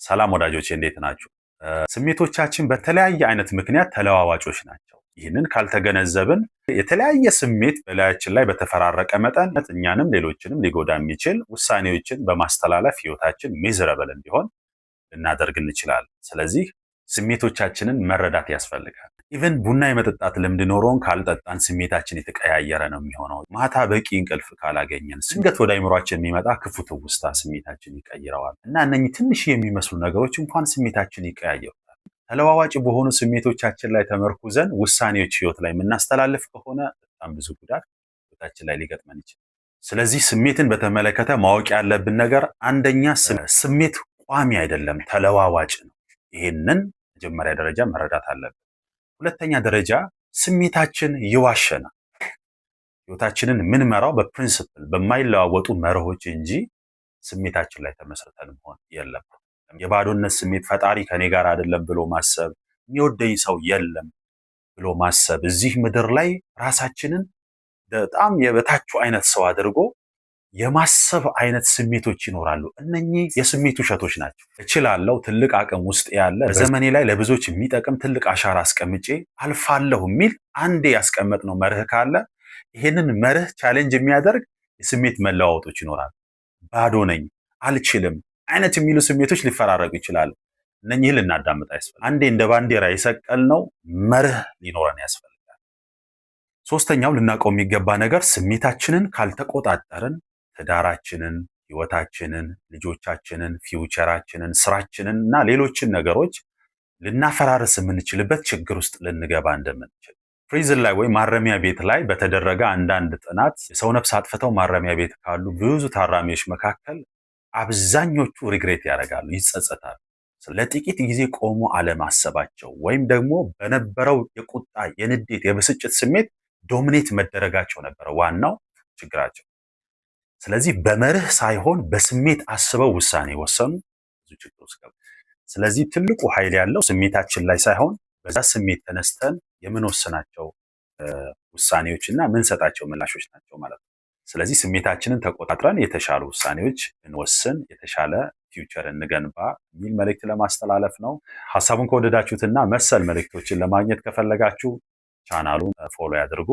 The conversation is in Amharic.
ሰላም ወዳጆቼ እንዴት ናችሁ? ስሜቶቻችን በተለያየ አይነት ምክንያት ተለዋዋጮች ናቸው። ይህንን ካልተገነዘብን የተለያየ ስሜት በላያችን ላይ በተፈራረቀ መጠን እኛንም ሌሎችንም ሊጎዳ የሚችል ውሳኔዎችን በማስተላለፍ ህይወታችን ሚዝረብል እንዲሆን ልናደርግ እንችላለን። ስለዚህ ስሜቶቻችንን መረዳት ያስፈልጋል። ኢቨን ቡና የመጠጣት ልምድ ኖሮን ካልጠጣን ስሜታችን የተቀያየረ ነው የሚሆነው። ማታ በቂ እንቅልፍ ካላገኘን ድንገት ወደ አይምሯችን የሚመጣ ክፉ ትውስታ ስሜታችን ይቀይረዋል እና እነኚህ ትንሽ የሚመስሉ ነገሮች እንኳን ስሜታችን ይቀያየሩታል። ተለዋዋጭ በሆኑ ስሜቶቻችን ላይ ተመርኩዘን ውሳኔዎች ህይወት ላይ የምናስተላልፍ ከሆነ በጣም ብዙ ጉዳት ህይወታችን ላይ ሊገጥመን ይችላል። ስለዚህ ስሜትን በተመለከተ ማወቅ ያለብን ነገር አንደኛ ስሜት ቋሚ አይደለም፣ ተለዋዋጭ ነው። ይሄንን መጀመሪያ ደረጃ መረዳት አለብን። ሁለተኛ ደረጃ ስሜታችን ይዋሸናል። ህይወታችንን የምንመራው በፕሪንሲፕል በማይለዋወጡ መርሆች እንጂ ስሜታችን ላይ ተመስርተን መሆን የለብንም። የባዶነት ስሜት ፈጣሪ ከኔ ጋር አይደለም ብሎ ማሰብ፣ የሚወደኝ ሰው የለም ብሎ ማሰብ፣ እዚህ ምድር ላይ ራሳችንን በጣም የበታቹ አይነት ሰው አድርጎ የማሰብ አይነት ስሜቶች ይኖራሉ። እነኚህ የስሜት ውሸቶች ናቸው። እችላለሁ፣ ትልቅ አቅም ውስጥ ያለ በዘመኔ ላይ ለብዙዎች የሚጠቅም ትልቅ አሻራ አስቀምጬ አልፋለሁ የሚል አንዴ ያስቀመጥነው መርህ ካለ ይሄንን መርህ ቻሌንጅ የሚያደርግ የስሜት መለዋወጦች ይኖራሉ። ባዶ ነኝ፣ አልችልም አይነት የሚሉ ስሜቶች ሊፈራረቁ ይችላሉ። እነኚህን ልናዳምጥ ያስፈልጋል። አንዴ እንደ ባንዲራ የሰቀልነው መርህ ሊኖረን ያስፈልጋል። ሶስተኛው ልናውቀው የሚገባ ነገር ስሜታችንን ካልተቆጣጠርን ትዳራችንን፣ ህይወታችንን፣ ልጆቻችንን፣ ፊውቸራችንን፣ ስራችንን እና ሌሎችን ነገሮች ልናፈራርስ የምንችልበት ችግር ውስጥ ልንገባ እንደምንችል ፕሪዝን ላይ ወይም ማረሚያ ቤት ላይ በተደረገ አንዳንድ ጥናት የሰው ነፍስ አጥፍተው ማረሚያ ቤት ካሉ ብዙ ታራሚዎች መካከል አብዛኞቹ ሪግሬት ያደርጋሉ፣ ይጸጸታሉ። ለጥቂት ጊዜ ቆሞ አለማሰባቸው ወይም ደግሞ በነበረው የቁጣ፣ የንዴት፣ የብስጭት ስሜት ዶሚኔት መደረጋቸው ነበረ ዋናው ችግራቸው። ስለዚህ በመርህ ሳይሆን በስሜት አስበው ውሳኔ ወሰኑ፣ ብዙ ችግር ውስጥ ገቡ። ስለዚህ ትልቁ ኃይል ያለው ስሜታችን ላይ ሳይሆን በዛ ስሜት ተነስተን የምንወስናቸው ውሳኔዎችና የምንሰጣቸው ምላሾች ናቸው ማለት ነው። ስለዚህ ስሜታችንን ተቆጣጥረን የተሻሉ ውሳኔዎች እንወስን፣ የተሻለ ፊውቸር እንገንባ የሚል መልእክት ለማስተላለፍ ነው። ሀሳቡን ከወደዳችሁትና መሰል መልእክቶችን ለማግኘት ከፈለጋችሁ ቻናሉን ፎሎ ያድርጉ።